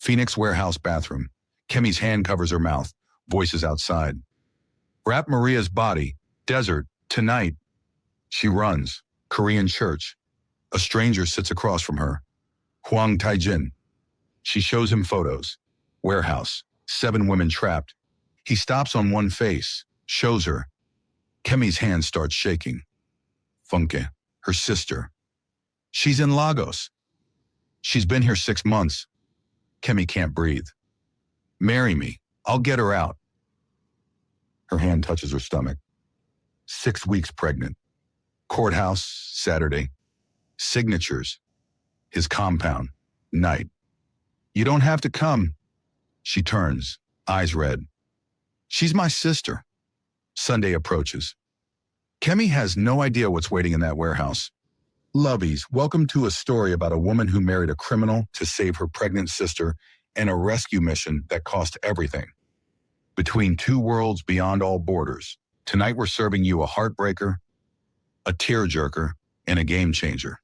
Phoenix warehouse bathroom. Kemi's hand covers her mouth. Voices outside. Wrap Maria's body. Desert. Tonight. She runs. Korean church. A stranger sits across from her. Hwang Tae-jin. She shows him photos. Warehouse. 7 women trapped. He stops on one face. Shows her. Kemi's hand starts shaking. Funke. Her sister. She's in Lagos. She's been here 6 months. Kemi can't breathe. Marry me. I'll get her out. Her hand touches her stomach. 6 weeks pregnant. Courthouse, Saturday. Signatures. His compound. Night. You don't have to come. She turns, eyes red. She's my sister. Sunday approaches. Kemi has no idea what's waiting in that warehouse. Lovies, welcome to a story about a woman who married a criminal to save her pregnant sister and a rescue mission that cost everything. Between 2 worlds beyond all borders, tonight we're serving you a heartbreaker, a tearjerker, and a game changer.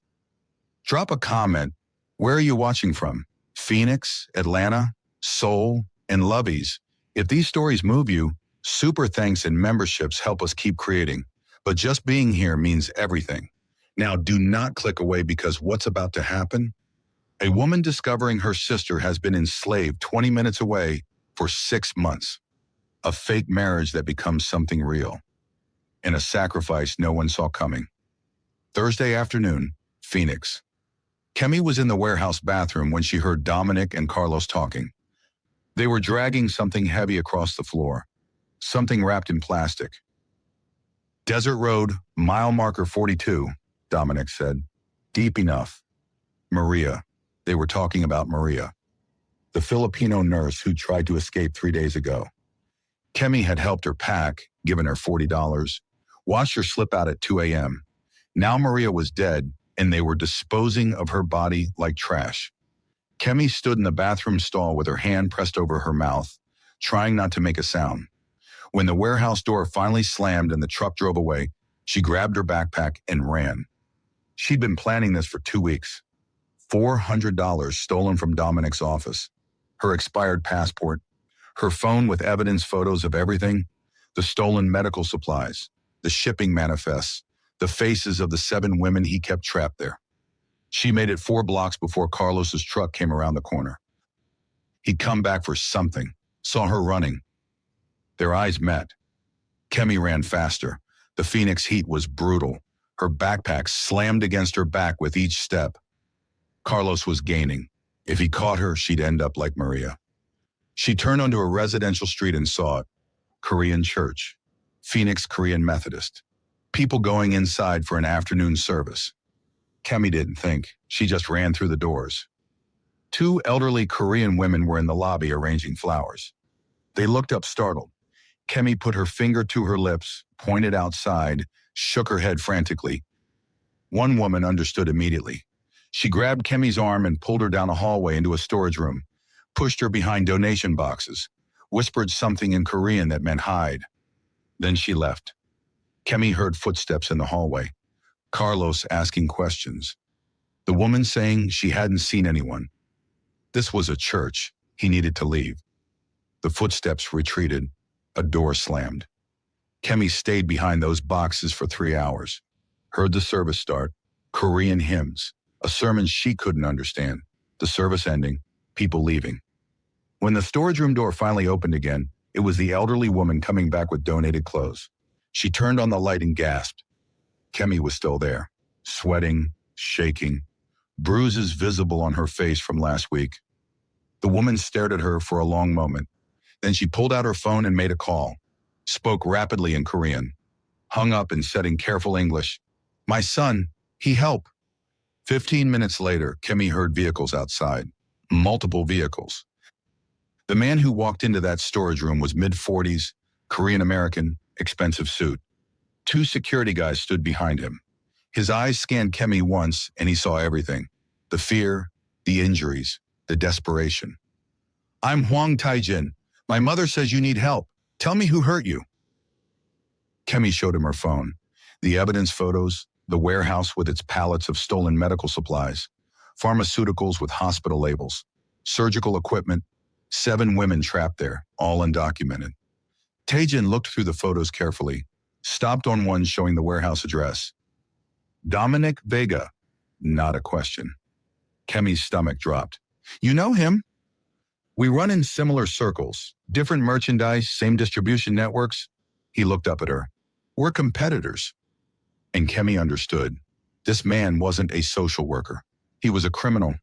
Drop a comment. Where are you watching from? Phoenix, Atlanta, Seoul, and Lovies. If these stories move you, super thanks and memberships help us keep creating. But just being here means everything. Now do not click away because what's about to happen? A woman discovering her sister has been enslaved 20 minutes away for 6 months. A fake marriage that becomes something real. And a sacrifice no one saw coming. Thursday afternoon, Phoenix. Kemi was in the warehouse bathroom when she heard Dominic and Carlos talking. They were dragging something heavy across the floor. Something wrapped in plastic. Desert Road, mile marker 42, Dominic said. Deep enough. Maria. They were talking about Maria. The Filipino nurse who tried to escape 3 days ago. Kemi had helped her pack, given her $40, watched her slip out at 2 a.m. Now Maria was dead, and they were disposing of her body like trash. Kemi stood in the bathroom stall with her hand pressed over her mouth, trying not to make a sound. When the warehouse door finally slammed and the truck drove away, she grabbed her backpack and ran. She'd been planning this for 2 weeks. $400 stolen from Dominic's office. Her expired passport. Her phone with evidence photos of everything. The stolen medical supplies. The shipping manifests. The faces of the 7 women he kept trapped there. She made it 4 blocks before Carlos's truck came around the corner. He'd come back for something. Saw her running. Their eyes met. Kemi ran faster. The Phoenix heat was brutal. Her backpack slammed against her back with each step. Carlos was gaining. If he caught her, she'd end up like Maria. She turned onto a residential street and saw it. Korean church. Phoenix Korean Methodist. People going inside for an afternoon service. Kemi didn't think. She just ran through the doors. 2 elderly Korean women were in the lobby arranging flowers. They looked up startled. Kemi put her finger to her lips, pointed outside, shook her head frantically. One woman understood immediately. She grabbed Kemi's arm and pulled her down a hallway into a storage room, pushed her behind donation boxes, whispered something in Korean that meant hide. Then she left. Kemi heard footsteps in the hallway. Carlos asking questions. The woman saying she hadn't seen anyone. This was a church. He needed to leave. The footsteps retreated. A door slammed. Kemi stayed behind those boxes for 3 hours. Heard the service start. Korean hymns. A sermon she couldn't understand. The service ending. People leaving. When the storage room door finally opened again, it was the elderly woman coming back with donated clothes. She turned on the light and gasped. Kemi was still there. Sweating, shaking. Bruises visible on her face from last week. The woman stared at her for a long moment. Then she pulled out her phone and made a call. Spoke rapidly in Korean. Hung up and said in careful English, "My son, he help." 15 minutes later, Kemi heard vehicles outside. Multiple vehicles. The man who walked into that storage room was mid-40s, Korean-American, expensive suit. 2 security guys stood behind him. His eyes scanned Kemi once and he saw everything. The fear, the injuries, the desperation. "I'm Hwang Tae-jin. My mother says you need help. Tell me who hurt you." Kemi showed him her phone. The evidence photos, the warehouse with its pallets of stolen medical supplies, pharmaceuticals with hospital labels, surgical equipment, 7 women trapped there, all undocumented. Taejin looked through the photos carefully, stopped on one showing the warehouse address. Dominic Vega, not a question. Kemi's stomach dropped. You know him? We run in similar circles, different merchandise, same distribution networks. He looked up at her. We're competitors. And Kemi understood. This man wasn't a social worker. He was a criminal.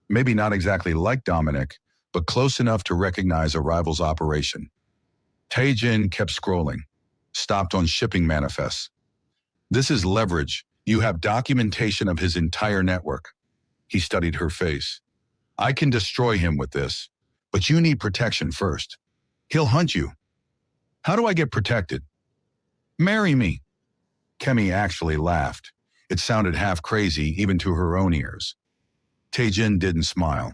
Maybe not exactly like Dominic, but close enough to recognize a rival's operation. Taejin kept scrolling, stopped on shipping manifests. This is leverage. You have documentation of his entire network. He studied her face. I can destroy him with this, but you need protection first. He'll hunt you. How do I get protected? Marry me. Kemi actually laughed. It sounded half crazy even to her own ears. Taejin didn't smile.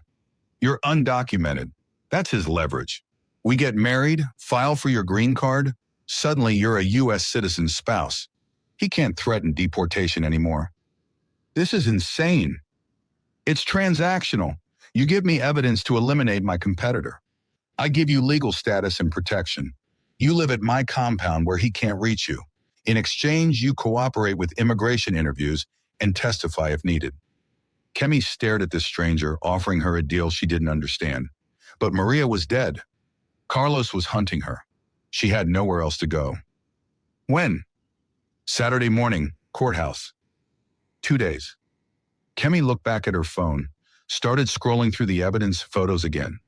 You're undocumented. That's his leverage. We get married, file for your green card, suddenly you're a U.S. citizen's spouse. He can't threaten deportation anymore. This is insane. It's transactional. You give me evidence to eliminate my competitor. I give you legal status and protection. You live at my compound where he can't reach you. In exchange, you cooperate with immigration interviews and testify if needed. Kemi stared at this stranger, offering her a deal she didn't understand. But Maria was dead. Carlos was hunting her. She had nowhere else to go. When? Saturday morning, courthouse. 2 days. Kemi looked back at her phone, started scrolling through the evidence photos again.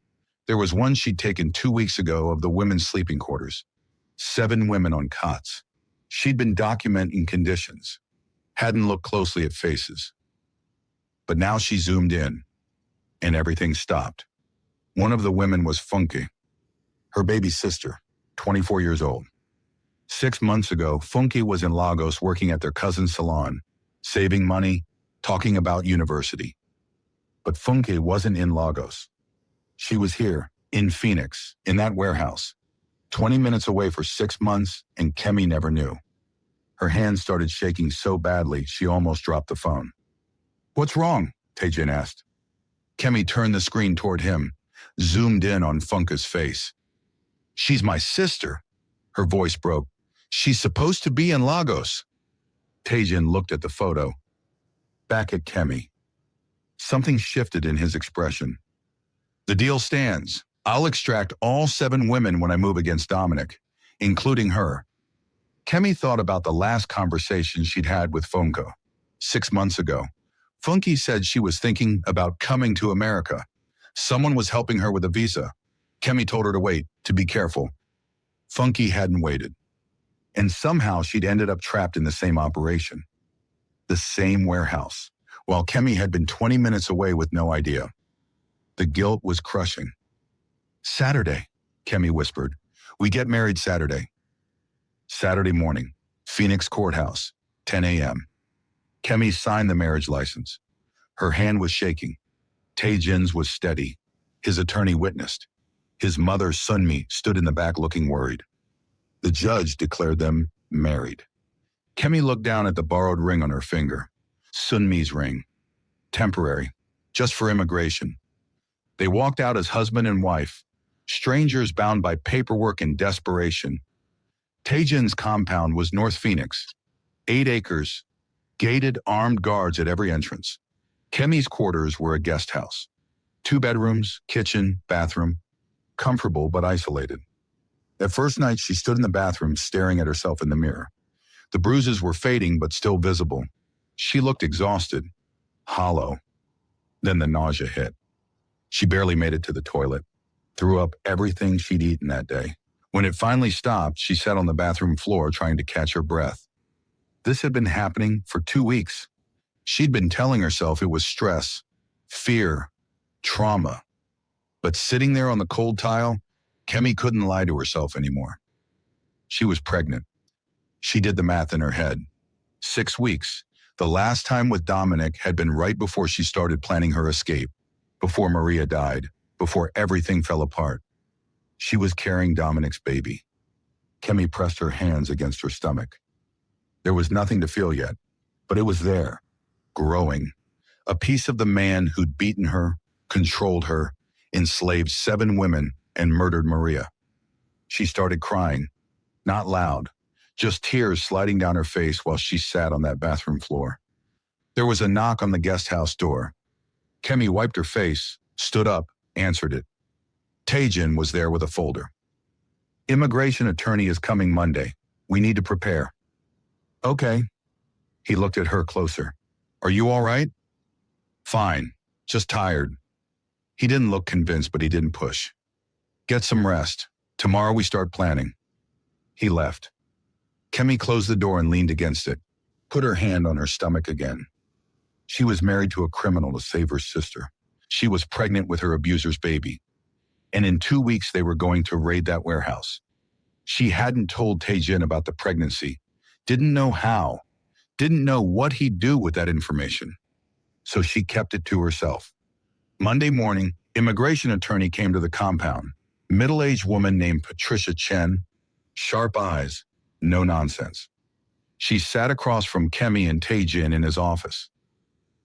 There was one she'd taken 2 weeks ago of the women's sleeping quarters. 7 women on cots. She'd been documenting conditions, hadn't looked closely at faces. But now she zoomed in, and everything stopped. One of the women was Funke, her baby sister, 24 years old. 6 months ago, Funke was in Lagos working at their cousin's salon, saving money, talking about university. But Funke wasn't in Lagos. She was here, in Phoenix, in that warehouse, 20 minutes away for 6 months, and Kemi never knew. Her hands started shaking so badly, she almost dropped the phone. What's wrong? Taejin asked. Kemi turned the screen toward him, zoomed in on Funke's face. She's my sister. Her voice broke. She's supposed to be in Lagos. Taejin looked at the photo, back at Kemi. Something shifted in his expression. The deal stands. I'll extract all 7 women when I move against Dominic, including her. Kemi thought about the last conversation she'd had with Funke 6 months ago. Funke said she was thinking about coming to America. Someone was helping her with a visa. Kemi told her to wait, to be careful. Funke hadn't waited. And somehow she'd ended up trapped in the same operation. The same warehouse, while Kemi had been 20 minutes away with no idea. The guilt was crushing. Saturday, Kemi whispered. We get married Saturday. Saturday morning, Phoenix Courthouse, 10 a.m. Kemi signed the marriage license. Her hand was shaking. Taejin's was steady. His attorney witnessed. His mother, Sunmi, stood in the back looking worried. The judge declared them married. Kemi looked down at the borrowed ring on her finger. Sunmi's ring. Temporary. Just for immigration. They walked out as husband and wife, strangers bound by paperwork and desperation. Taejin's compound was North Phoenix. 8 acres, gated armed guards at every entrance. Kemi's quarters were a guest house. 2 bedrooms, kitchen, bathroom. Comfortable but isolated. That first night she stood in the bathroom staring at herself in the mirror. The bruises were fading but still visible. She looked exhausted, hollow. Then the nausea hit. She barely made it to the toilet, threw up everything she'd eaten that day. When it finally stopped, she sat on the bathroom floor trying to catch her breath. This had been happening for 2 weeks. She'd been telling herself it was stress, fear, trauma. But sitting there on the cold tile, Kemi couldn't lie to herself anymore. She was pregnant. She did the math in her head. 6 weeks. The last time with Dominic had been right before she started planning her escape, before Maria died, before everything fell apart. She was carrying Dominic's baby. Kemi pressed her hands against her stomach. There was nothing to feel yet, but it was there, growing. A piece of the man who'd beaten her, controlled her, enslaved 7 women, and murdered Maria. She started crying, not loud, just tears sliding down her face while she sat on that bathroom floor. There was a knock on the guest house door. Kemi wiped her face, stood up, answered it. Taejin was there with a folder. Immigration attorney is coming Monday. We need to prepare. Okay. He looked at her closer. Are you all right? Fine. Just tired. He didn't look convinced, but he didn't push. Get some rest. Tomorrow we start planning. He left. Kemi closed the door and leaned against it, put her hand on her stomach again. She was married to a criminal to save her sister. She was pregnant with her abuser's baby. And in 2 weeks, they were going to raid that warehouse. She hadn't told Taejin about the pregnancy, didn't know how, didn't know what he'd do with that information. So she kept it to herself. Monday morning, immigration attorney came to the compound. Middle-aged woman named Patricia Chen, sharp eyes, no nonsense. She sat across from Kemi and Taejin in his office.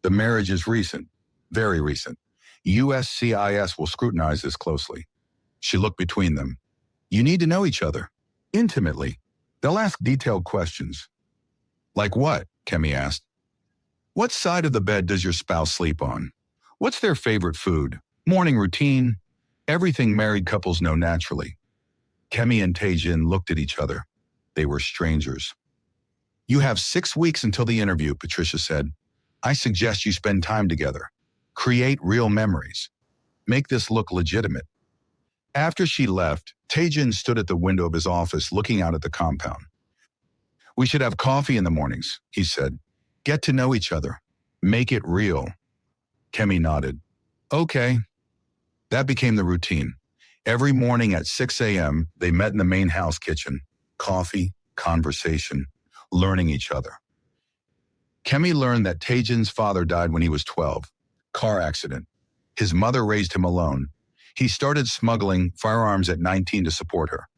The marriage is recent, very recent. USCIS will scrutinize this closely. She looked between them. You need to know each other, intimately. They'll ask detailed questions. Like what? Kemi asked. What side of the bed does your spouse sleep on? What's their favorite food? Morning routine? Everything married couples know naturally. Kemi and Taejin looked at each other. They were strangers. You have 6 weeks until the interview, Patricia said. I suggest you spend time together. Create real memories. Make this look legitimate. After she left, Taejin stood at the window of his office looking out at the compound. We should have coffee in the mornings, he said. Get to know each other. Make it real. Kemi nodded. Okay. That became the routine. Every morning at 6 a.m., they met in the main house kitchen. Coffee, conversation, learning each other. Kemi learned that Taejin's father died when he was 12. Car accident. His mother raised him alone. He started smuggling firearms at 19 to support her.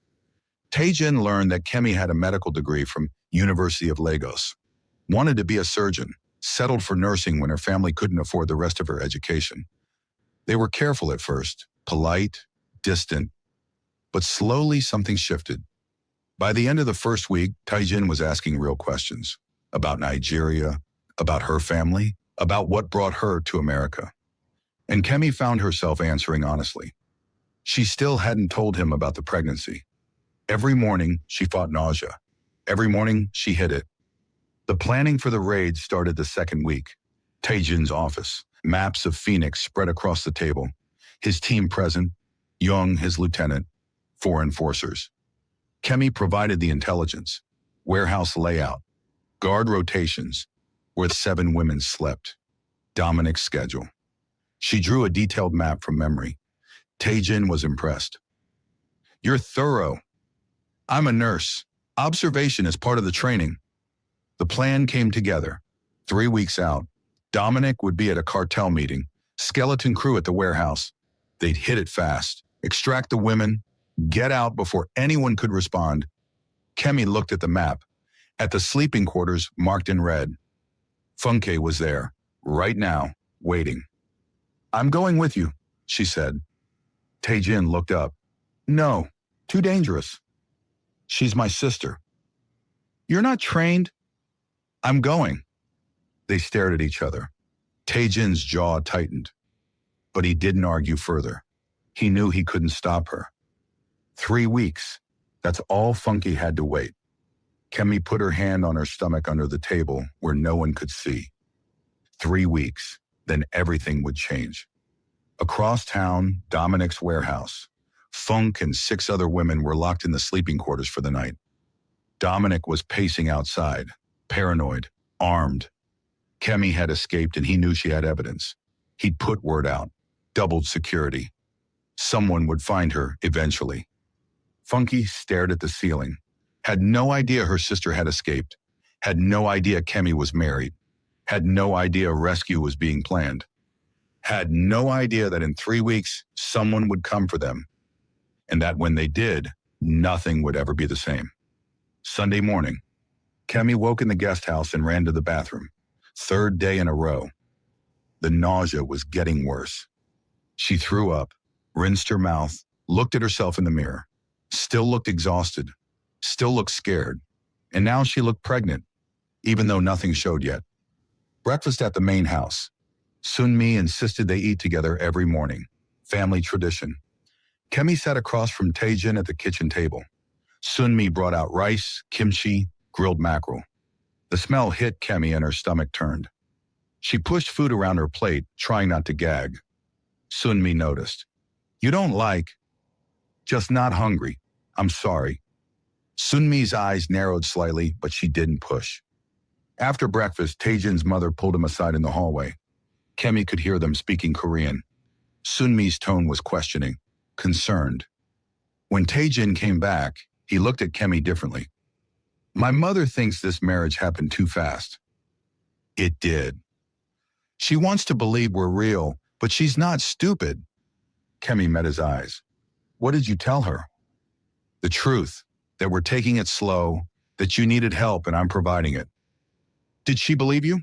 Taejin learned that Kemi had a medical degree from University of Lagos. Wanted to be a surgeon. Settled for nursing when her family couldn't afford the rest of her education. They were careful at first, polite, distant, but slowly something shifted. By the end of the first week, Taejin was asking real questions about Nigeria, about her family, about what brought her to America. And Kemi found herself answering honestly. She still hadn't told him about the pregnancy. Every morning, she fought nausea. Every morning, she hid it. The planning for the raid started the second week. Taejin's office, maps of Phoenix spread across the table. His team present, Young, his lieutenant, 4 enforcers. Kemi provided the intelligence, warehouse layout, guard rotations, where 7 women slept, Dominic's schedule. She drew a detailed map from memory. Taejin was impressed. You're thorough. I'm a nurse. Observation is part of the training. The plan came together. 3 weeks out, Dominic would be at a cartel meeting, skeleton crew at the warehouse. They'd hit it fast, extract the women, get out before anyone could respond. Kemi looked at the map, at the sleeping quarters marked in red. Funke was there, right now, waiting. I'm going with you, she said. Taejin looked up. No, too dangerous. She's my sister. You're not trained? I'm going. They stared at each other. Taejin's jaw tightened. But he didn't argue further. He knew he couldn't stop her. 3 weeks. That's all Funke had to wait. Kemi put her hand on her stomach under the table where no one could see. 3 weeks, then everything would change. Across town, Dominic's warehouse. Funk and 6 other women were locked in the sleeping quarters for the night. Dominic was pacing outside, paranoid, armed. Kemi had escaped and he knew she had evidence. He'd put word out, doubled security. Someone would find her eventually. Funke stared at the ceiling, had no idea her sister had escaped, had no idea Kemi was married, had no idea a rescue was being planned, had no idea that in 3 weeks someone would come for them, and that when they did, nothing would ever be the same. Sunday morning, Kemi woke in the guest house and ran to the bathroom. 3rd day in a row. The nausea was getting worse. She threw up. rinsed her mouth, looked at herself in the mirror, still looked exhausted, still looked scared, and now she looked pregnant, even though nothing showed yet. Breakfast at the main house. Sunmi insisted they eat together every morning. Family tradition. Kemi sat across from Taejin at the kitchen table. Sunmi brought out rice, kimchi, grilled mackerel. The smell hit Kemi and her stomach turned. She pushed food around her plate, trying not to gag. Sunmi noticed. You don't like? Just not hungry. I'm sorry. Sunmi's eyes narrowed slightly, but she didn't push. After breakfast, Taejin's mother pulled him aside in the hallway. Kemi could hear them speaking Korean. Sunmi's tone was questioning, concerned. When Taejin came back, he looked at Kemi differently. My mother thinks this marriage happened too fast. It did. She wants to believe we're real, but she's not stupid. Kemi met his eyes. What did you tell her? The truth, that we're taking it slow, that you needed help and I'm providing it. Did she believe you?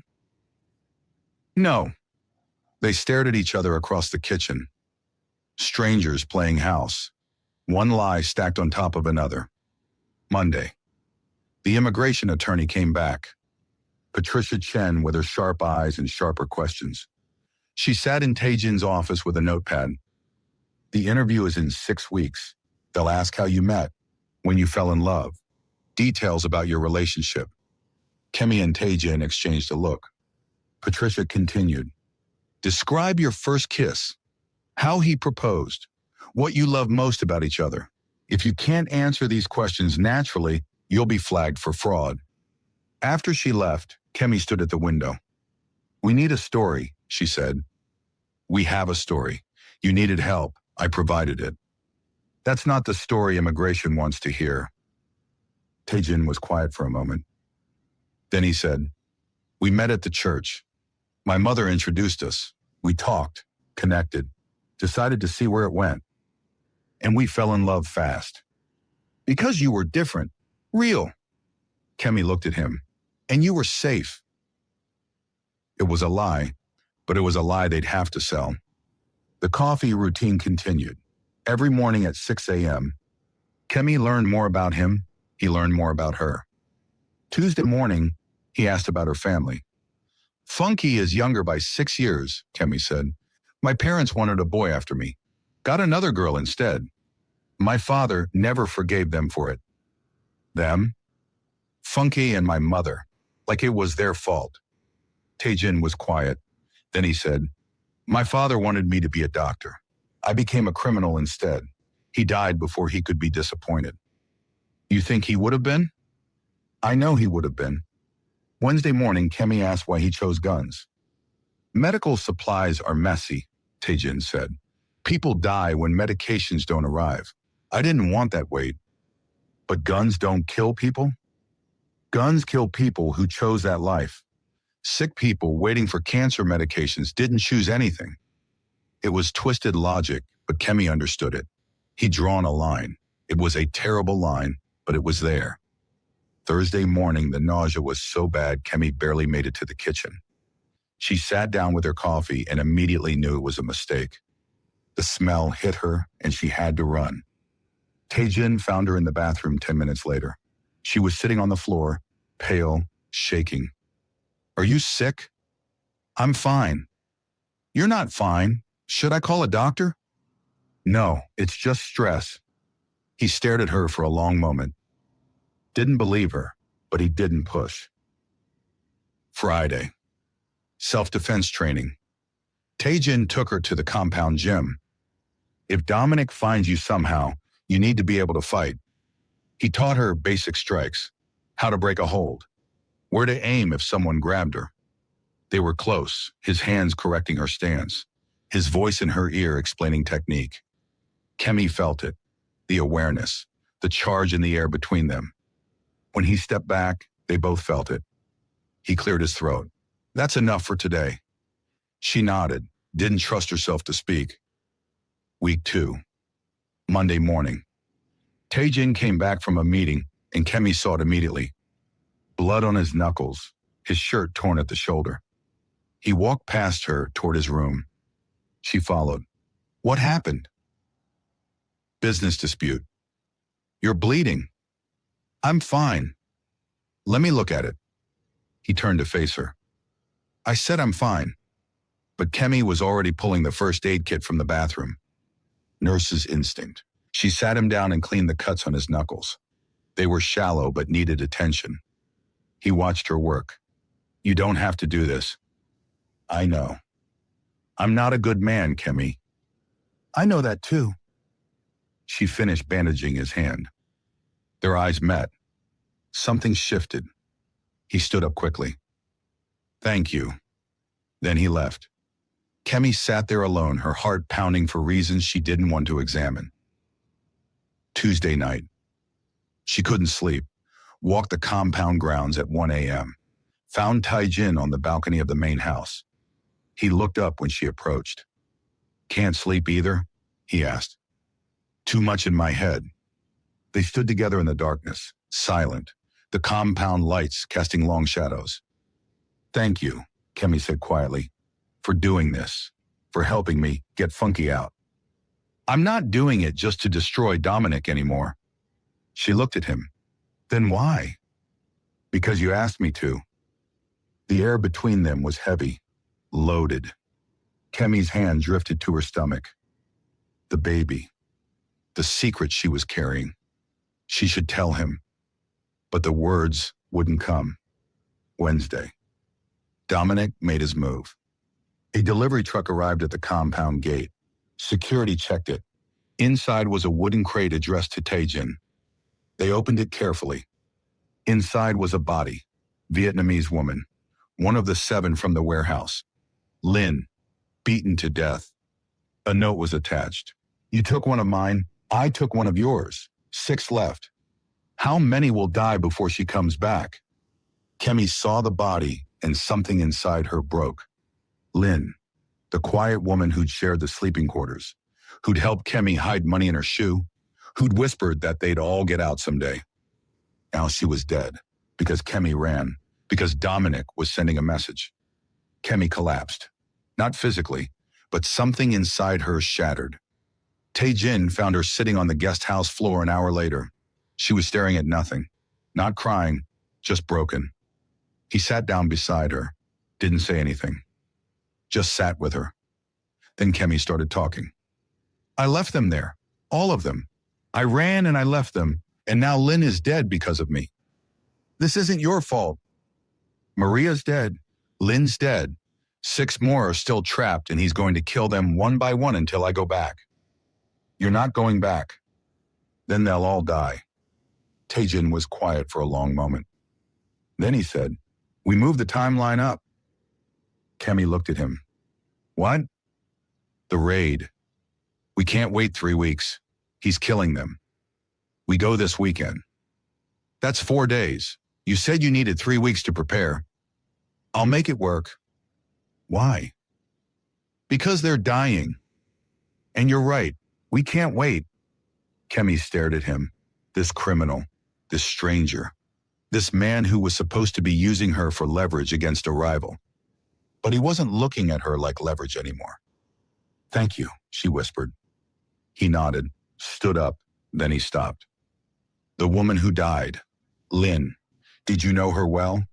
No. They stared at each other across the kitchen. Strangers playing house. One lie stacked on top of another. Monday. The immigration attorney came back. Patricia Chen with her sharp eyes and sharper questions. She sat in Taejin's office with a notepad. The interview is in 6 weeks. They'll ask how you met, when you fell in love, details about your relationship. Kemi and Taejin exchanged a look. Patricia continued. Describe your first kiss, how he proposed, what you love most about each other. If you can't answer these questions naturally, you'll be flagged for fraud. After she left, Kemi stood at the window. We need a story, she said. We have a story. You needed help. I provided it. That's not the story immigration wants to hear. Taejin was quiet for a moment. Then he said, we met at the church. My mother introduced us. We talked, connected, decided to see where it went. And we fell in love fast. Because you were different, real. Kemi looked at him. And you were safe. It was a lie, but it was a lie they'd have to sell. The coffee routine continued. Every morning at 6 a.m., Kemi learned more about him. He learned more about her. Tuesday morning, he asked about her family. Funky is younger by 6 years, Kemi said. My parents wanted a boy after me. Got another girl instead. My father never forgave them for it. Them? Funky and my mother. Like it was their fault. Taejin was quiet. Then he said, my father wanted me to be a doctor. I became a criminal instead. He died before he could be disappointed. You think he would have been? I know he would have been. Wednesday morning, Kemi asked why he chose guns. Medical supplies are messy, Taejin said. People die when medications don't arrive. I didn't want that wait. But guns don't kill people? Guns kill people who chose that life. Sick people waiting for cancer medications didn't choose anything. It was twisted logic, but Kemi understood it. He'd drawn a line. It was a terrible line, but it was there. Thursday morning, the nausea was so bad Kemi barely made it to the kitchen. She sat down with her coffee and immediately knew it was a mistake. The smell hit her and she had to run. Taejin found her in the bathroom 10 minutes later. She was sitting on the floor, pale, shaking. Are you sick? I'm fine. You're not fine. Should I call a doctor? No, it's just stress. He stared at her for a long moment. Didn't believe her, but he didn't push. Friday. Self-defense training. Taejin took her to the compound gym. If Dominic finds you somehow, you need to be able to fight. He taught her basic strikes, how to break a hold, where to aim if someone grabbed her. They were close, his hands correcting her stance, his voice in her ear explaining technique. Kemi felt it, the awareness, the charge in the air between them. When he stepped back, they both felt it. He cleared his throat. That's enough for today. She nodded, didn't trust herself to speak. Week 2. Monday morning. Taejin came back from a meeting and Kemi saw it immediately. Blood on his knuckles, his shirt torn at the shoulder. He walked past her toward his room. She followed. What happened? Business dispute. You're bleeding. I'm fine. Let me look at it. He turned to face her. I said I'm fine. But Kemi was already pulling the first aid kit from the bathroom. Nurse's instinct. She sat him down and cleaned the cuts on his knuckles. They were shallow but needed attention. He watched her work. You don't have to do this. I know. I'm not a good man, Kemi. I know that too. She finished bandaging his hand. Their eyes met. Something shifted. He stood up quickly. Thank you. Then he left. Kemi sat there alone, her heart pounding for reasons she didn't want to examine. Tuesday night. She couldn't sleep. Walked the compound grounds at 1 a.m. Found Tae-jin on the balcony of the main house. He looked up when she approached. Can't sleep either? He asked. Too much in my head. They stood together in the darkness, silent, the compound lights casting long shadows. Thank you, Kemi said quietly, for doing this, for helping me get funky out. I'm not doing it just to destroy Dominic anymore. She looked at him. Then why? Because you asked me to. The air between them was heavy, loaded. Kemi's hand drifted to her stomach. The baby. The secret she was carrying. She should tell him. But the words wouldn't come. Wednesday. Dominic made his move. A delivery truck arrived at the compound gate. Security checked it. Inside was a wooden crate addressed to Tae-jin. They opened it carefully. Inside was a body, Vietnamese woman, one of the 7 from the warehouse. Lynn, beaten to death. A note was attached. You took one of mine, I took one of yours. 6 left. How many will die before she comes back? Kemi saw the body and something inside her broke. Lynn, the quiet woman who'd shared the sleeping quarters, who'd helped Kemi hide money in her shoe, who'd whispered that they'd all get out someday. Now she was dead, because Kemi ran, because Dominic was sending a message. Kemi collapsed. Not physically, but something inside her shattered. Tae-jin found her sitting on the guest house floor an hour later. She was staring at nothing, not crying, just broken. He sat down beside her, didn't say anything, just sat with her. Then Kemi started talking. I left them there, all of them. I ran and I left them, and now Lynn is dead because of me. This isn't your fault. Maria's dead. Lynn's dead. 6 more are still trapped, and he's going to kill them one by one until I go back. You're not going back. Then they'll all die. Tae-jin was quiet for a long moment. Then he said, we moved the timeline up. Kemi looked at him. What? The raid. We can't wait 3 weeks. He's killing them. We go this weekend. That's 4 days. You said you needed 3 weeks to prepare. I'll make it work. Why? Because they're dying. And you're right. We can't wait. Kemi stared at him. This criminal. This stranger. This man who was supposed to be using her for leverage against a rival. But he wasn't looking at her like leverage anymore. Thank you, she whispered. He nodded, stood up, then he stopped. The woman who died, Lynn, did you know her well?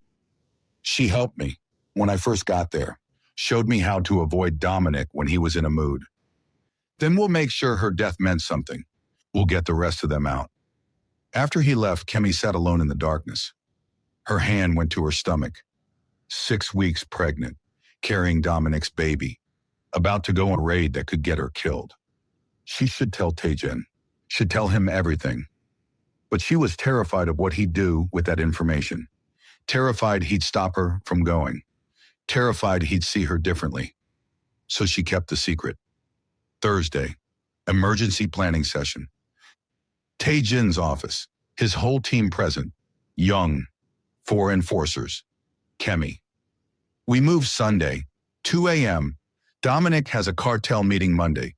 She helped me when I first got there, showed me how to avoid Dominic when he was in a mood. Then we'll make sure her death meant something. We'll get the rest of them out. After he left, Kemi sat alone in the darkness. Her hand went to her stomach. 6 weeks pregnant, carrying Dominic's baby, about to go on a raid that could get her killed. She should tell Tae-jin, should tell him everything. But she was terrified of what he'd do with that information. Terrified he'd stop her from going. Terrified he'd see her differently. So she kept the secret. Thursday, emergency planning session. Tae-jin's office, his whole team present. Young, 4 enforcers. Kemi. We move Sunday, 2 a.m. Dominic has a cartel meeting Monday.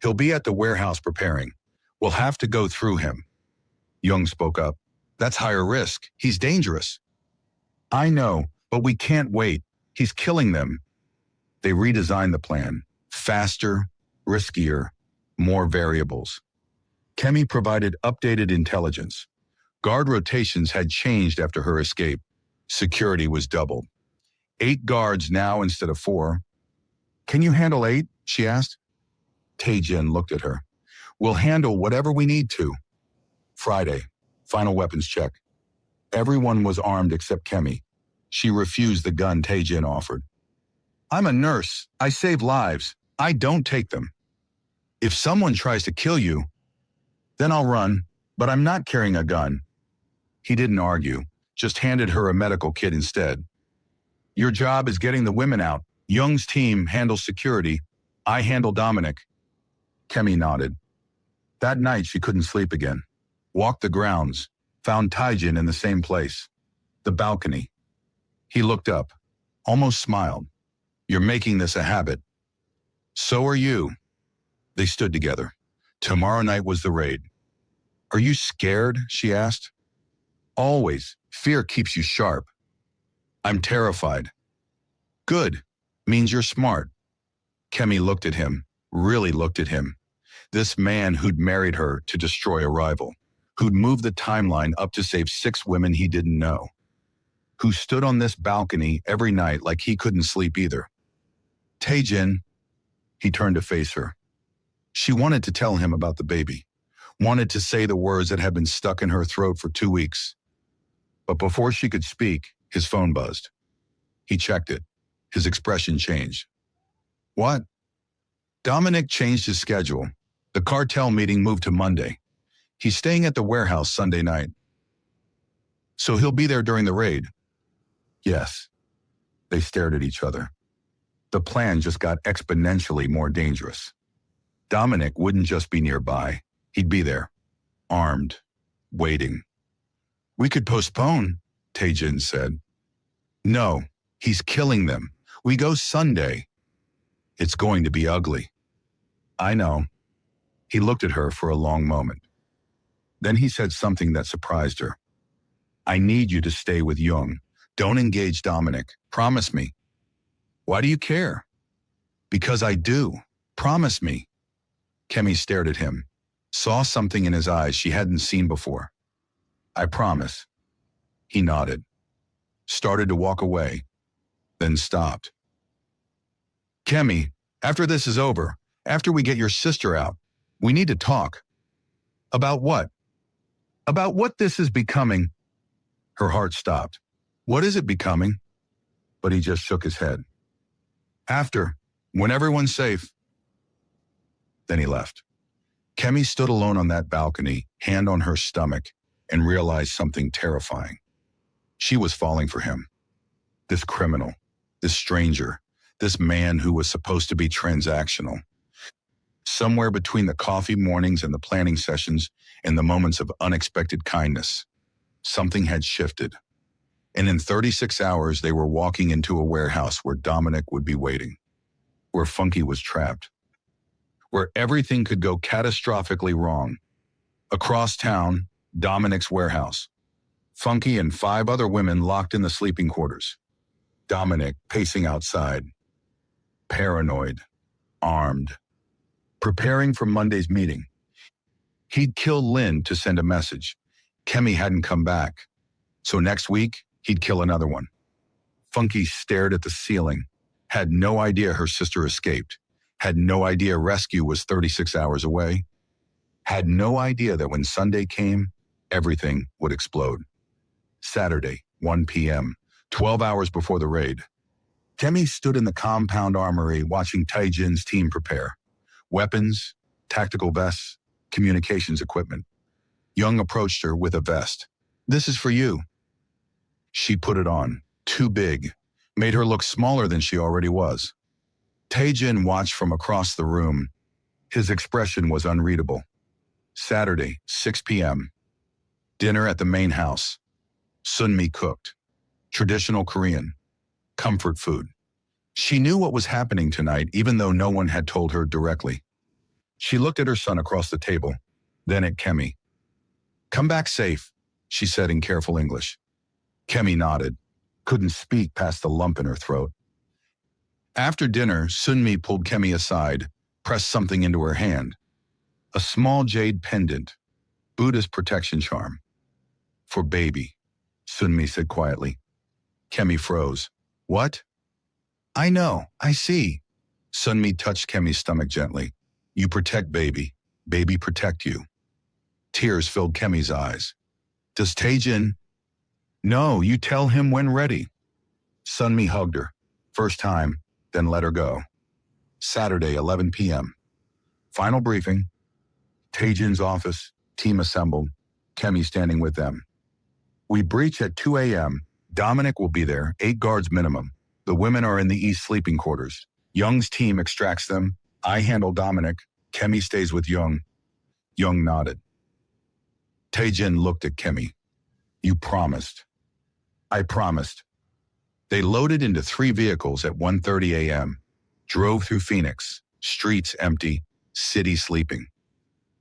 He'll be at the warehouse preparing. We'll have to go through him. Young spoke up. That's higher risk. He's dangerous. I know, but we can't wait. He's killing them. They redesigned the plan. Faster, riskier, more variables. Kemi provided updated intelligence. Guard rotations had changed after her escape. Security was doubled. 8 guards now instead of 4. "Can you handle 8?" she asked. Tae-jin looked at her. "We'll handle whatever we need to." Friday, final weapons check. Everyone was armed except Kemi. She refused the gun Tae-jin offered. "I'm a nurse. I save lives. I don't take them. If someone tries to kill you, then I'll run, but I'm not carrying a gun." He didn't argue, just handed her a medical kit instead. "Your job is getting the women out. Young's team handles security. I handle Dominic." Kemi nodded. That night she couldn't sleep again. Walked the grounds, found Tae-jin in the same place. The balcony. He looked up, almost smiled. "You're making this a habit." "So are you." They stood together. Tomorrow night was the raid. "Are you scared?" she asked. "Always. Fear keeps you sharp." "I'm terrified." "Good. Means you're smart." Kemi looked at him, really looked at him. This man who'd married her to destroy a rival, who'd moved the timeline up to save 6 women he didn't know, who stood on this balcony every night like he couldn't sleep either. "Tae-jin," he turned to face her. She wanted to tell him about the baby, wanted to say the words that had been stuck in her throat for 2 weeks. But before she could speak, his phone buzzed. He checked it. His expression changed. "What?" Dominic changed his schedule. The cartel meeting moved to Monday. He's staying at the warehouse Sunday night. "So he'll be there during the raid?" "Yes." They stared at each other. The plan just got exponentially more dangerous. Dominic wouldn't just be nearby. He'd be there, armed, waiting. "We could postpone," Tae-jin said. "No, he's killing them. We go Sunday." "It's going to be ugly." "I know." He looked at her for a long moment. Then he said something that surprised her. "I need you to stay with Young. Don't engage Dominic. Promise me." "Why do you care?" "Because I do. Promise me." Kemi stared at him, saw something in his eyes she hadn't seen before. "I promise." He nodded, started to walk away, then stopped. "Kemi, after this is over, after we get your sister out, we need to talk." "About what?" "About what this is becoming." Her heart stopped. "What is it becoming?" But he just shook his head. "After, when everyone's safe." Then he left. Kemi stood alone on that balcony, hand on her stomach, and realized something terrifying. She was falling for him. This criminal, this stranger, this man who was supposed to be transactional. Somewhere between the coffee mornings and the planning sessions and the moments of unexpected kindness, something had shifted. And in 36 hours, they were walking into a warehouse where Dominic would be waiting, where Funky was trapped, where everything could go catastrophically wrong. Across town, Dominic's warehouse. Funky and 5 other women locked in the sleeping quarters. Dominic pacing outside, paranoid, armed, preparing for Monday's meeting. He'd killed Lynn to send a message. Kemi hadn't come back. So next week, he'd kill another one. Funky stared at the ceiling, had no idea her sister escaped, had no idea rescue was 36 hours away, had no idea that when Sunday came, everything would explode. Saturday, 1 p.m., 12 hours before the raid. Kemi stood in the compound armory watching Tae-jin's team prepare. Weapons, tactical vests, communications equipment. Young approached her with a vest. "This is for you." She put it on, too big, made her look smaller than she already was. Tae-jin watched from across the room. His expression was unreadable. Saturday, 6 p.m. Dinner at the main house. Sunmi cooked. Traditional Korean. Comfort food. She knew what was happening tonight, even though no one had told her directly. She looked at her son across the table, then at Kemi. "Come back safe," she said in careful English. Kemi nodded, couldn't speak past the lump in her throat. After dinner, Sunmi pulled Kemi aside, pressed something into her hand. A small jade pendant, Buddha's protection charm. For baby, Sunmi said quietly. Kemi froze. What? I know, I see. Sunmi touched Kemi's stomach gently. You protect baby. Baby protect you. Tears filled Kemi's eyes. Does Taejin? No, you tell him when ready. Sunmi hugged her. First time, then let her go. Saturday, 11 p.m. Final briefing. Taejin's office, team assembled. Kemi standing with them. We breach at 2 a.m. Dominic will be there, 8 guards minimum. The women are in the east sleeping quarters. Young's team extracts them. I handle Dominic. Kemi stays with Young. Young nodded. Taejin looked at Kemi. You promised. I promised. They loaded into 3 vehicles at 1:30 a.m. Drove through Phoenix. Streets empty. City sleeping.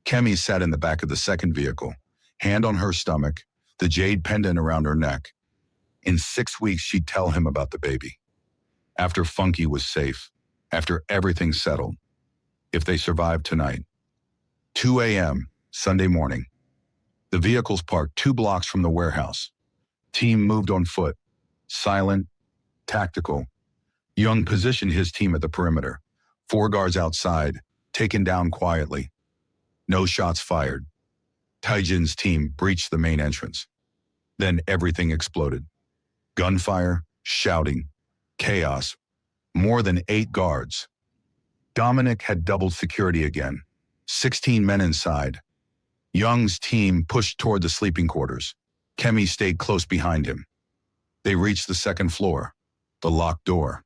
Kemi sat in the back of the second vehicle, hand on her stomach, the jade pendant around her neck. In 6 weeks, she'd tell him about the baby. After Funky was safe, after everything settled, if they survived tonight. 2 a.m., Sunday morning. The vehicles parked 2 blocks from the warehouse. Team moved on foot, silent, tactical. Young positioned his team at the perimeter. 4 guards outside, taken down quietly. No shots fired. Taejin's team breached the main entrance. Then everything exploded. Gunfire, shouting, chaos. More than 8 guards. Dominic had doubled security again. 16 men inside. Young's team pushed toward the sleeping quarters. Kemi stayed close behind him. They reached the second floor, the locked door.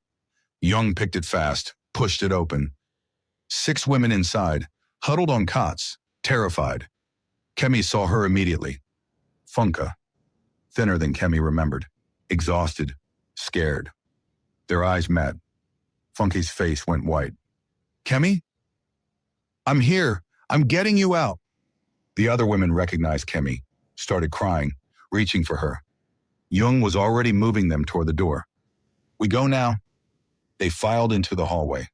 Young picked it fast, pushed it open. 6 women inside, huddled on cots, terrified. Kemi saw her immediately. Funka, thinner than Kemi remembered, exhausted, scared. Their eyes met. Funky's face went white. Kemi? I'm here. I'm getting you out. The other women recognized Kemi, started crying, reaching for her. Young was already moving them toward the door. We go now. They filed into the hallway.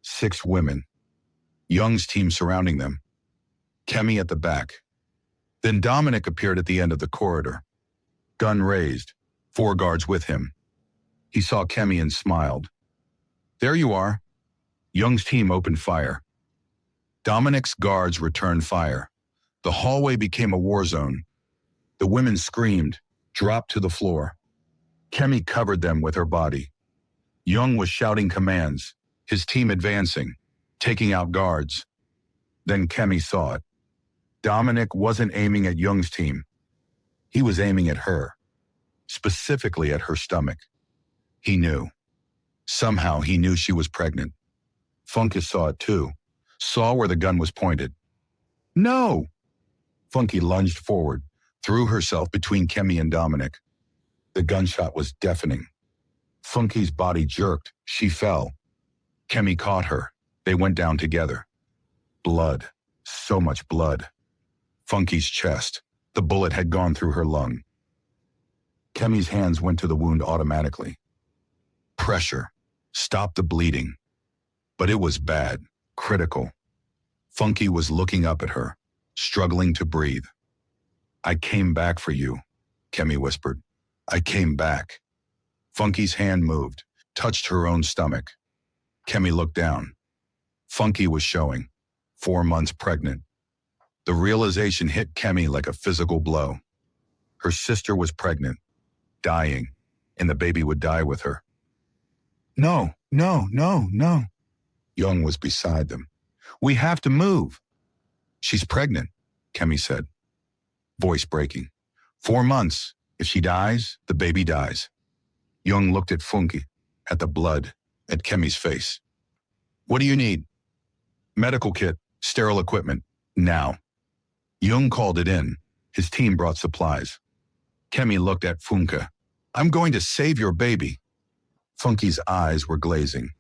6 women. Young's team surrounding them. Kemi at the back. Then Dominic appeared at the end of the corridor. Gun raised, 4 guards with him. He saw Kemi and smiled. There you are. Young's team opened fire. Dominic's guards returned fire. The hallway became a war zone. The women screamed, dropped to the floor. Kemi covered them with her body. Young was shouting commands, his team advancing, taking out guards. Then Kemi saw it. Dominic wasn't aiming at Young's team. He was aiming at her, specifically at her stomach. He knew. Somehow he knew she was pregnant. Funky saw it too, saw where the gun was pointed. No! Funky lunged forward, threw herself between Kemi and Dominic. The gunshot was deafening. Funky's body jerked. She fell. Kemi caught her. They went down together. Blood. So much blood. Funky's chest. The bullet had gone through her lung. Kemi's hands went to the wound automatically. Pressure. Stopped the bleeding. But it was bad. Critical. Funky was looking up at her, struggling to breathe. I came back for you, Kemi whispered. I came back. Funky's hand moved, touched her own stomach. Kemi looked down. Funky was showing, 4 months pregnant. The realization hit Kemi like a physical blow. Her sister was pregnant, dying, and the baby would die with her. No, no, no, no. Young was beside them. We have to move. She's pregnant, Kemi said, voice breaking. 4 months. If she dies, the baby dies. Young looked at Funky, at the blood, at Kemi's face. What do you need? Medical kit, sterile equipment, now. Young called it in. His team brought supplies. Kemi looked at Funka. I'm going to save your baby. Funky's eyes were glazing.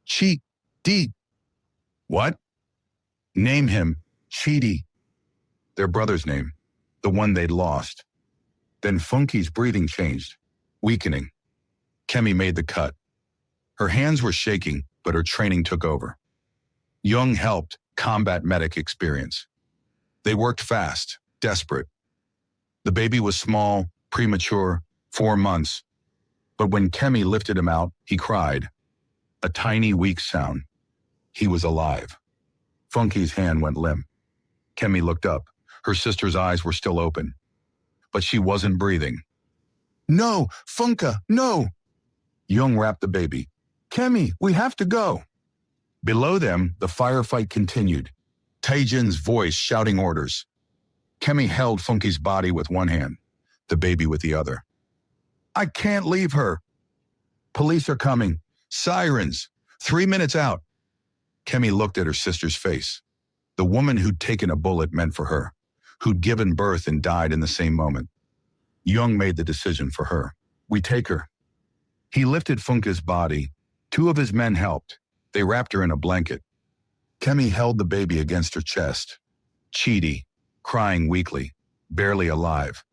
Chi-Di. What? Name him Chidi. Their brother's name, the one they'd lost. Then Funky's breathing changed, weakening. Kemi made the cut. Her hands were shaking, but her training took over. Young helped, combat medic experience. They worked fast, desperate. The baby was small, premature, 4 months. But when Kemi lifted him out, he cried. A tiny, weak sound. He was alive. Funky's hand went limp. Kemi looked up. Her sister's eyes were still open. But she wasn't breathing. No, Funka, no! Young wrapped the baby. Kemi, we have to go. Below them, the firefight continued. Taejin's voice shouting orders. Kemi held Funky's body with one hand, the baby with the other. I can't leave her. Police are coming. Sirens. 3 minutes out. Kemi looked at her sister's face. The woman who'd taken a bullet meant for her, who'd given birth and died in the same moment. Young made the decision for her. We take her. He lifted Funka's body. 2 of his men helped. They wrapped her in a blanket. Kemi held the baby against her chest. Chidi, crying weakly, barely alive.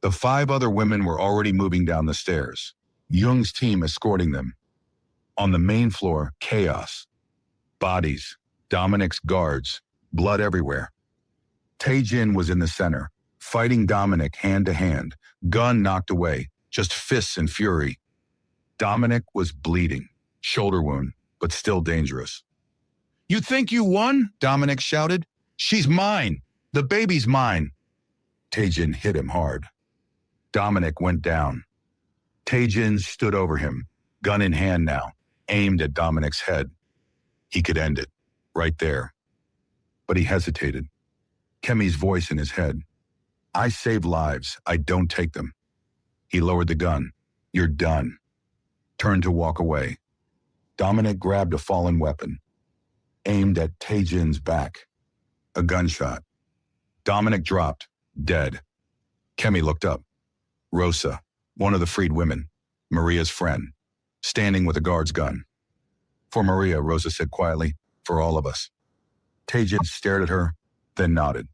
The 5 other women were already moving down the stairs, Young's team escorting them. On the main floor, chaos. Bodies, Dominic's guards, blood everywhere. Taejin was in the center, fighting Dominic hand to hand, gun knocked away, just fists and fury. Dominic was bleeding, shoulder wound, but still dangerous. You think you won? Dominic shouted. She's mine. The baby's mine. Taejin hit him hard. Dominic went down. Taejin stood over him, gun in hand now, aimed at Dominic's head. He could end it, right there. But he hesitated. Kemi's voice in his head. I save lives, I don't take them. He lowered the gun. You're done. Turned to walk away. Dominic grabbed a fallen weapon, aimed at Taejin's back. A gunshot. Dominic dropped, dead. Kemi looked up. Rosa, one of the freed women, Maria's friend, standing with a guard's gun. For Maria, Rosa said quietly, for all of us. Taejin stared at her, then nodded.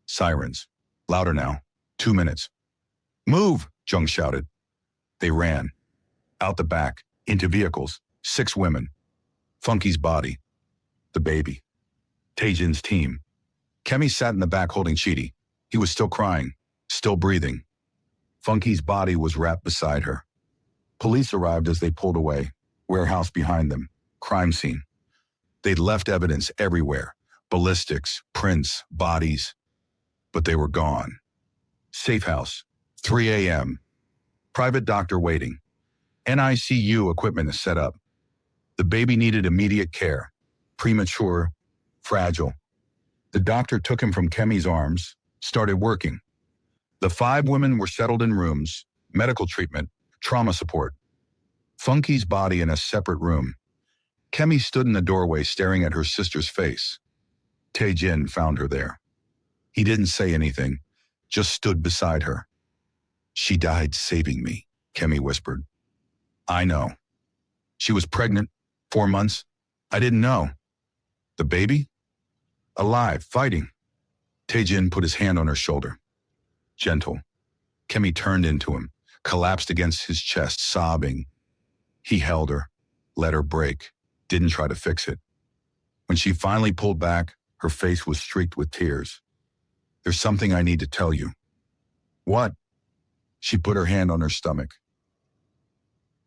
Sirens. Louder now. 2 minutes. Move, Jung shouted. They ran. Out the back, into vehicles, 6 women. Funky's body. The baby. Taejin's team. Kemi sat in the back holding Chidi. He was still crying, still breathing. Funky's body was wrapped beside her. Police arrived as they pulled away. Warehouse behind them. Crime scene. They'd left evidence everywhere. Ballistics, prints, bodies. But they were gone. Safe house. 3 a.m. Private doctor waiting. NICU equipment is set up. The baby needed immediate care. Premature, fragile. The doctor took him from Kemi's arms, started working. The 5 women were settled in rooms, medical treatment, trauma support. Funky's body in a separate room. Kemi stood in the doorway staring at her sister's face. Taejin found her there. He didn't say anything, just stood beside her. She died saving me, Kemi whispered. I know. She was pregnant, 4 months. I didn't know. The baby? Alive, fighting. Taejin put his hand on her shoulder. Gentle. Kemi turned into him, collapsed against his chest, sobbing. He held her, let her break, didn't try to fix it. When she finally pulled back, her face was streaked with tears. There's something I need to tell you. What? She put her hand on her stomach.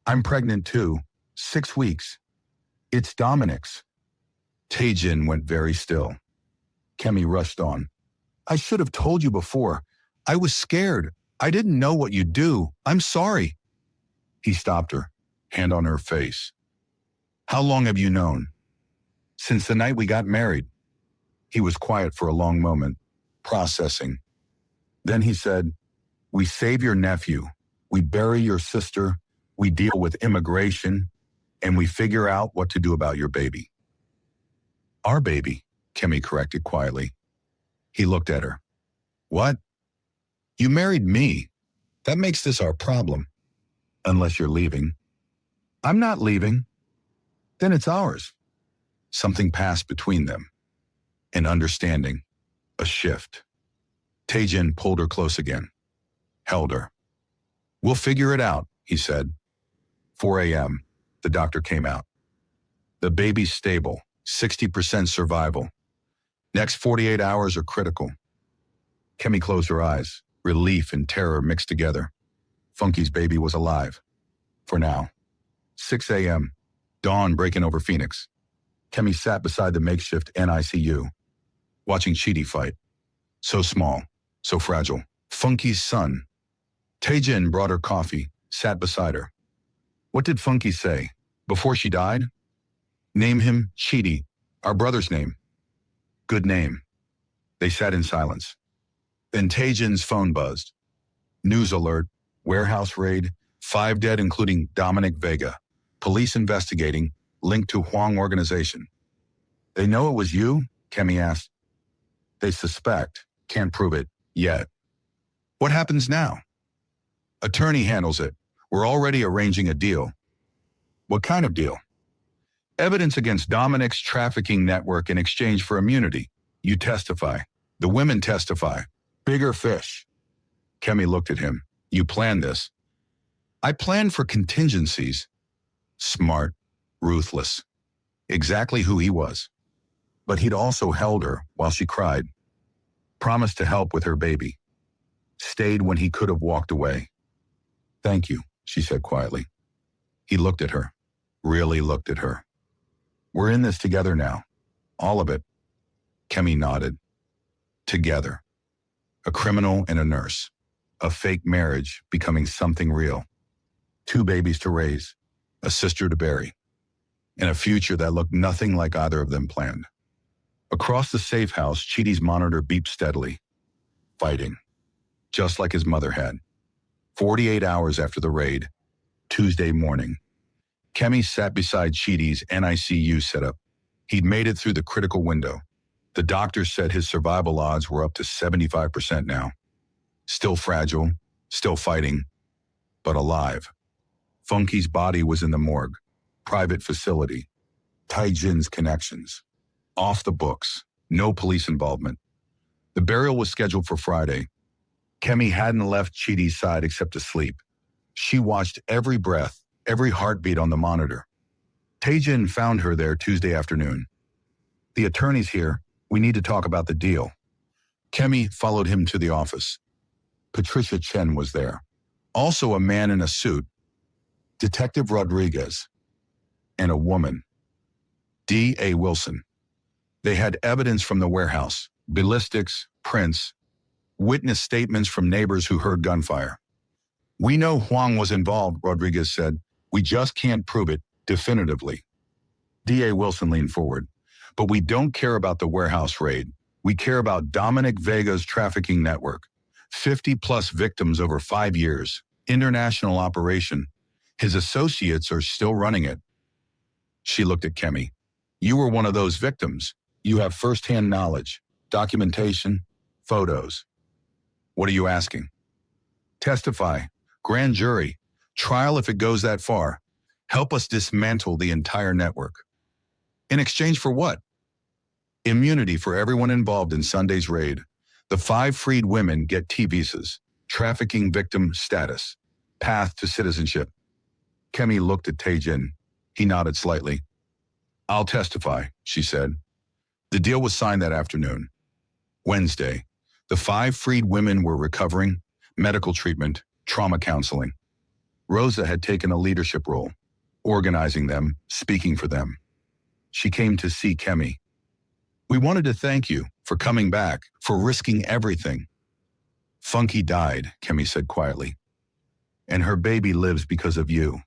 I'm pregnant too, 6 weeks. It's Dominic's. Taejin went very still. Kemi rushed on. I should have told you before. I was scared. I didn't know what you'd do. I'm sorry. He stopped her, hand on her face. How long have you known? Since the night we got married. He was quiet for a long moment, processing. Then he said, we save your nephew. We bury your sister. We deal with immigration. And we figure out what to do about your baby. Our baby, Kemi corrected quietly. He looked at her. What? You married me. That makes this our problem. Unless you're leaving. I'm not leaving. Then it's ours. Something passed between them. An understanding. A shift. Taejin pulled her close again. Held her. We'll figure it out, he said. 4 a.m. The doctor came out. The baby's stable. 60% survival. Next 48 hours are critical. Kemi closed her eyes. Relief and terror mixed together. Funky's baby was alive. For now. 6 a.m. Dawn breaking over Phoenix. Kemi sat beside the makeshift NICU, watching Chidi fight. So small, so fragile. Funky's son. Taejin brought her coffee, sat beside her. What did Funky say? Before she died? Name him Chidi, our brother's name. Good name. They sat in silence. Then Taejin's phone buzzed. News alert, warehouse raid, 5 dead including Dominic Vega. Police investigating, linked to Hwang organization. They know it was you? Kemi asked. They suspect, can't prove it yet. What happens now? Attorney handles it. We're already arranging a deal. What kind of deal? Evidence against Dominic's trafficking network in exchange for immunity. You testify. The women testify. Bigger fish. Kemi looked at him. You planned this. I planned for contingencies. Smart, ruthless. Exactly who he was. But he'd also held her while she cried. Promised to help with her baby. Stayed when he could have walked away. Thank you, she said quietly. He looked at her. Really looked at her. We're in this together now. All of it. Kemi nodded. Together. A criminal and a nurse. A fake marriage becoming something real. 2 babies to raise. A sister to bury. And a future that looked nothing like either of them planned. Across the safe house, Chidi's monitor beeped steadily. Fighting. Just like his mother had. 48 hours after the raid. Tuesday morning. Kemi sat beside Chidi's NICU setup. He'd made it through the critical window. The doctor said his survival odds were up to 75% now. Still fragile, still fighting, but alive. Funky's body was in the morgue. Private facility. Taejin's connections. Off the books. No police involvement. The burial was scheduled for Friday. Kemi hadn't left Chidi's side except to sleep. She watched every breath, every heartbeat on the monitor. Taejin found her there Tuesday afternoon. The attorney's here. We need to talk about the deal. Kemi followed him to the office. Patricia Chen was there. Also a man in a suit. Detective Rodriguez. And a woman. D.A. Wilson. They had evidence from the warehouse. Ballistics, prints, witness statements from neighbors who heard gunfire. We know Hwang was involved, Rodriguez said. We just can't prove it definitively. D.A. Wilson leaned forward. But we don't care about the warehouse raid. We care about Dominic Vega's trafficking network. 50+ victims over 5 years. International operation. His associates are still running it. She looked at Kemi. You were one of those victims. You have firsthand knowledge, documentation, photos. What are you asking? Testify. Grand jury. Trial if it goes that far. Help us dismantle the entire network. In exchange for what? Immunity for everyone involved in Sunday's raid. The 5 freed women get T visas. Trafficking victim status. Path to citizenship. Kemi looked at Taejin. He nodded slightly. I'll testify, she said. The deal was signed that afternoon. Wednesday, the 5 freed women were recovering, medical treatment, trauma counseling. Rosa had taken a leadership role, organizing them, speaking for them. She came to see Kemi. We wanted to thank you for coming back, for risking everything. Funky died, Kemi said quietly. And her baby lives because of you.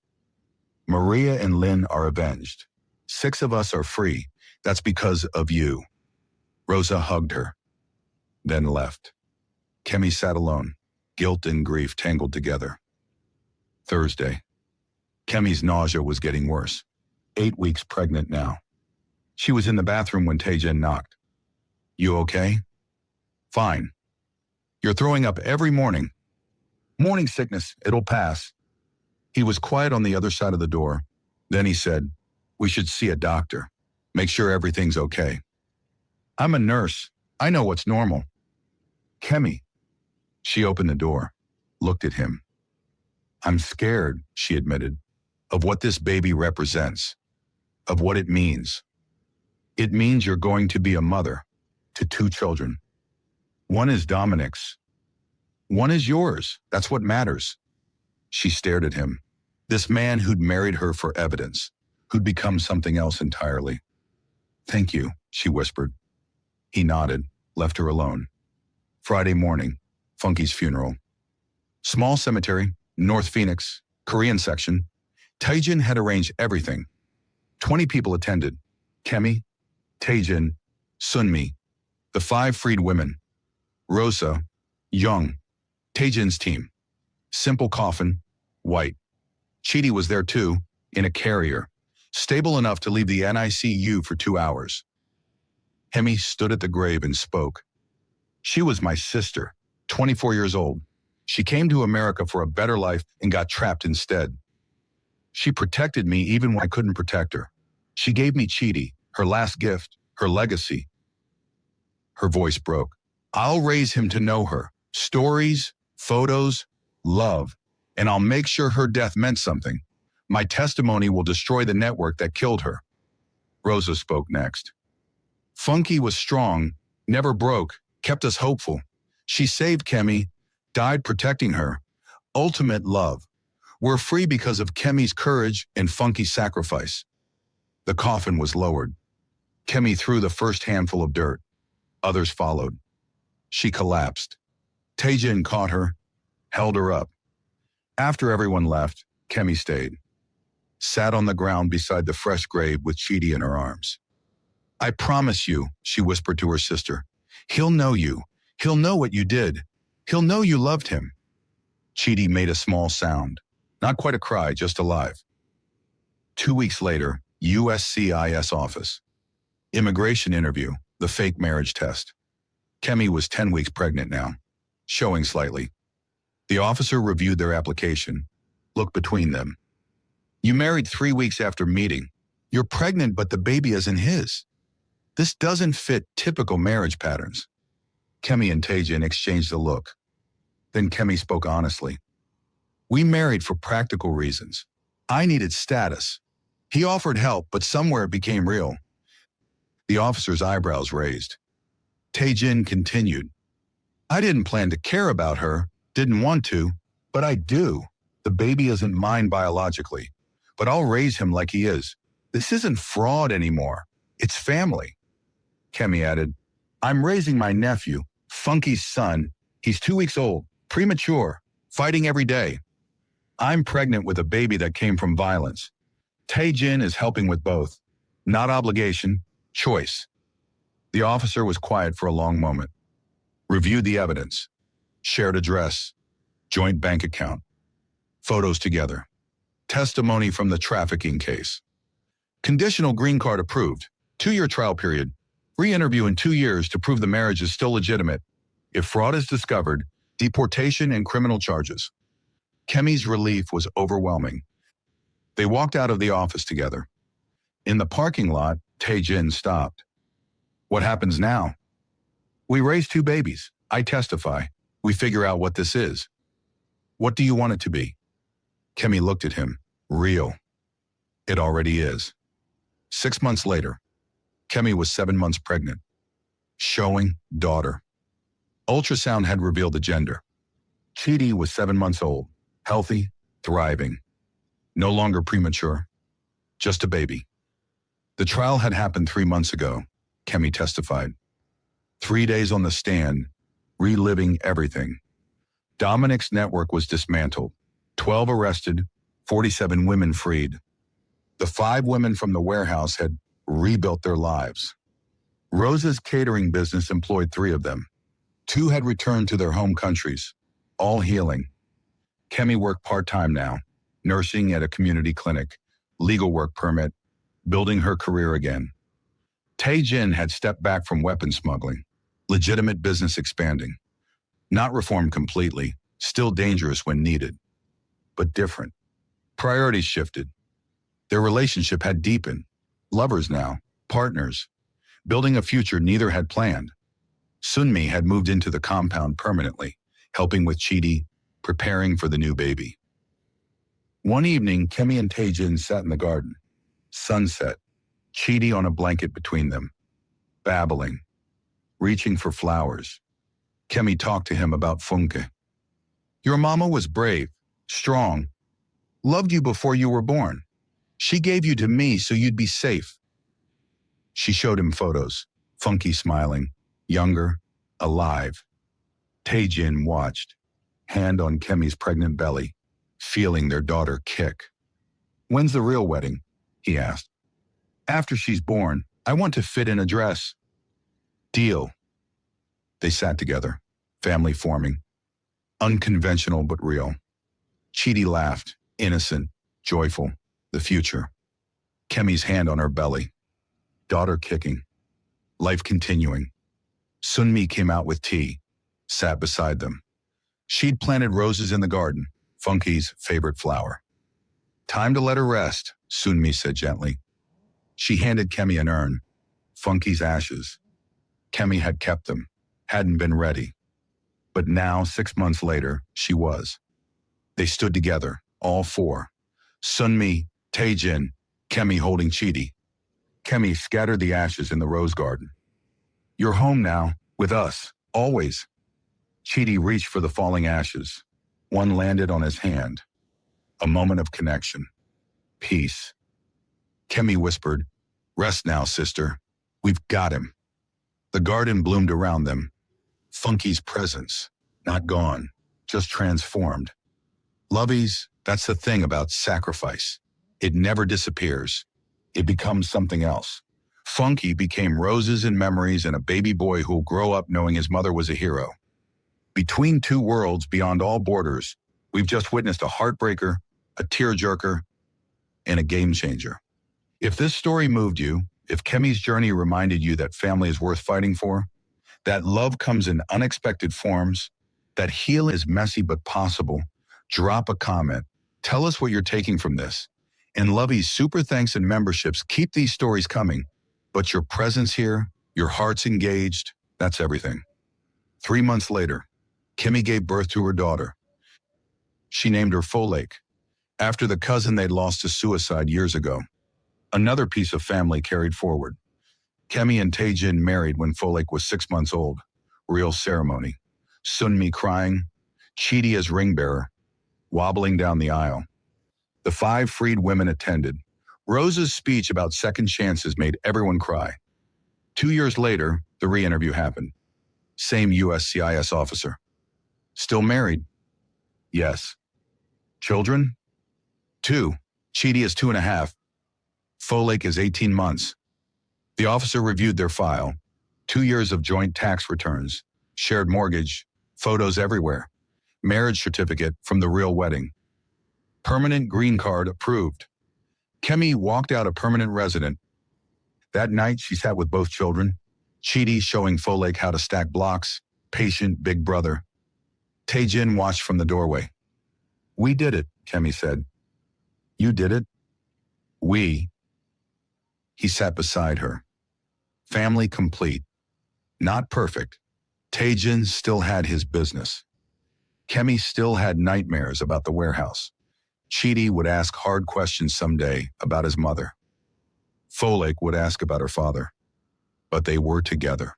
Maria and Lynn are avenged. 6 of us are free. That's because of you. Rosa hugged her, then left. Kemi sat alone, guilt and grief tangled together. Thursday. Kemi's nausea was getting worse. 8 weeks pregnant now. She was in the bathroom when Taejin knocked. You okay? Fine. You're throwing up every morning. Morning sickness, it'll pass. He was quiet on the other side of the door. Then he said, we should see a doctor. Make sure everything's okay. I'm a nurse. I know what's normal. Kemi. She opened the door, looked at him. I'm scared, she admitted, of what this baby represents, of what it means. It means you're going to be a mother to 2 children. One is Dominic's. One is yours. That's what matters. She stared at him. This man who'd married her for evidence, who'd become something else entirely. Thank you, she whispered. He nodded, left her alone. Friday morning, Funky's funeral. Small cemetery, North Phoenix, Korean section. Taejin had arranged everything. 20 people attended. Kemi, Taejin, Sunmi, the 5 freed women. Rosa, Young, Taejin's team. Simple coffin, white. Chidi was there too, in a carrier, stable enough to leave the NICU for 2 hours. Hemi stood at the grave and spoke. She was my sister, 24 years old. She came to America for a better life and got trapped instead. She protected me even when I couldn't protect her. She gave me Chidi, her last gift, her legacy. Her voice broke. I'll raise him to know her. Stories, photos, love. And I'll make sure her death meant something. My testimony will destroy the network that killed her. Rosa spoke next. Funky was strong, never broke, kept us hopeful. She saved Kemi, died protecting her. Ultimate love. We're free because of Kemi's courage and Funky's sacrifice. The coffin was lowered. Kemi threw the first handful of dirt. Others followed. She collapsed. Taejin caught her, held her up. After everyone left, Kemi stayed. Sat on the ground beside the fresh grave with Chidi in her arms. I promise you, she whispered to her sister, he'll know you. He'll know what you did. He'll know you loved him. Chidi made a small sound. Not quite a cry, just alive. 2 weeks later, USCIS office. Immigration interview, the fake marriage test. Kemi was 10 weeks pregnant now, showing slightly. The officer reviewed their application, looked between them. You married 3 weeks after meeting. You're pregnant, but the baby isn't his. This doesn't fit typical marriage patterns. Kemi and Taejin exchanged a look. Then Kemi spoke honestly. We married for practical reasons. I needed status. He offered help, but somewhere it became real. The officer's eyebrows raised. Taejin continued. I didn't plan to care about her, didn't want to, but I do. The baby isn't mine biologically, but I'll raise him like he is. This isn't fraud anymore. It's family. Kemi added, I'm raising my nephew, Funky's son. He's 2 weeks old, premature, fighting every day. I'm pregnant with a baby that came from violence. Taejin is helping with both. Not obligation, choice. The officer was quiet for a long moment. Reviewed the evidence. Shared address. Joint bank account. Photos together. Testimony from the trafficking case. Conditional green card approved. 2-year trial period. Re-interview in 2 years to prove the marriage is still legitimate. If fraud is discovered, deportation and criminal charges. Kemi's relief was overwhelming. They walked out of the office together. In the parking lot, Taejin stopped. What happens now? We raise 2 babies. I testify. We figure out what this is. What do you want it to be? Kemi looked at him. Real. It already is. 6 months later, Kemi was 7 months pregnant. Showing daughter. Ultrasound had revealed the gender. Chidi was 7 months old, healthy, thriving. No longer premature, just a baby. The trial had happened 3 months ago, Kemi testified. 3 days on the stand, reliving everything. Dominic's network was dismantled. 12 arrested, 47 women freed. The 5 women from the warehouse had rebuilt their lives. Rosa's catering business employed 3 of them. 2 had returned to their home countries, all healing. Kemi worked part-time now, nursing at a community clinic, legal work permit, building her career again. Taejin had stepped back from weapon smuggling, legitimate business expanding. Not reformed completely, still dangerous when needed, but different. Priorities shifted. Their relationship had deepened. Lovers now, partners, building a future neither had planned. Sunmi had moved into the compound permanently, helping with Chidi, preparing for the new baby. One evening, Kemi and Taejin sat in the garden. Sunset. Chidi on a blanket between them, babbling, reaching for flowers. Kemi talked to him about Funke. Your mama was brave, strong, loved you before you were born. She gave you to me so you'd be safe. She showed him photos, Funky smiling, younger, alive. Taejin watched, hand on Kemi's pregnant belly, feeling their daughter kick. When's the real wedding? He asked. After she's born, I want to fit in a dress. Deal. They sat together, family forming. Unconventional but real. Chidi laughed, innocent, joyful, the future. Kemi's hand on her belly. Daughter kicking. Life continuing. Sunmi came out with tea, sat beside them. She'd planted roses in the garden, Funky's favorite flower. Time to let her rest, Sunmi said gently. She handed Kemi an urn, Funky's ashes. Kemi had kept them, hadn't been ready. But now, 6 months later, she was. They stood together, all four. Sunmi, Taejin, Kemi holding Chidi. Kemi scattered the ashes in the rose garden. You're home now, with us, always. Chidi reached for the falling ashes. One landed on his hand. A moment of connection. Peace. Kemi whispered, Rest now, sister. We've got him. The garden bloomed around them. Funky's presence, not gone, just transformed. Lovies, that's the thing about sacrifice. It never disappears. It becomes something else. Funky became roses and memories and a baby boy who'll grow up knowing his mother was a hero. Between two worlds beyond all borders, we've just witnessed a heartbreaker, a tearjerker, and a game changer. If this story moved you, if Kemi's journey reminded you that family is worth fighting for, that love comes in unexpected forms, that healing is messy but possible, drop a comment. Tell us what you're taking from this. And Lovey's super thanks and memberships keep these stories coming, but your presence here, your heart's engaged, that's everything. 3 months later, Kemi gave birth to her daughter. She named her Folake, after the cousin they'd lost to suicide years ago. Another piece of family carried forward. Kemi and Taejin married when Folake was 6 months old. Real ceremony. Sunmi crying, Chidi as ring bearer, wobbling down the aisle. The 5 freed women attended. Rose's speech about second chances made everyone cry. 2 years later, the re-interview happened. Same USCIS officer. Still married? Yes. Children? 2. Chidi is 2.5. Folake is 18 months. The officer reviewed their file. 2 years of joint tax returns, shared mortgage, photos everywhere, marriage certificate from the real wedding. Permanent green card approved. Kemi walked out a permanent resident. That night, she sat with both children, Chidi showing Folake how to stack blocks, patient big brother. Taejin watched from the doorway. We did it, Kemi said. You did it? We. He sat beside her. Family complete. Not perfect. Taejin still had his business. Kemi still had nightmares about the warehouse. Chidi would ask hard questions someday about his mother. Folake would ask about her father. But they were together.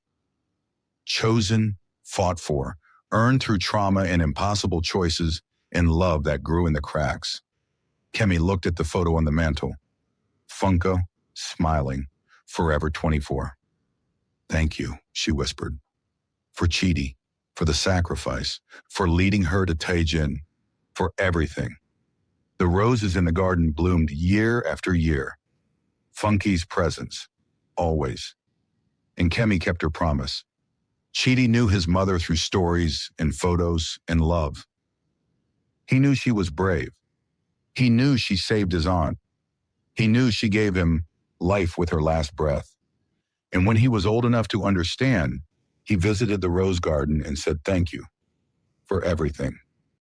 Chosen, fought for, earned through trauma and impossible choices, and love that grew in the cracks. Kemi looked at the photo on the mantle. Funko, smiling, forever 24. Thank you, she whispered. For Chidi, for the sacrifice, for leading her to Taejin, for everything. The roses in the garden bloomed year after year. Funky's presence, always. And Kemi kept her promise. Chidi knew his mother through stories and photos and love. He knew she was brave. He knew she saved his aunt. He knew she gave him life with her last breath. And when he was old enough to understand, he visited the rose garden and said thank you for everything.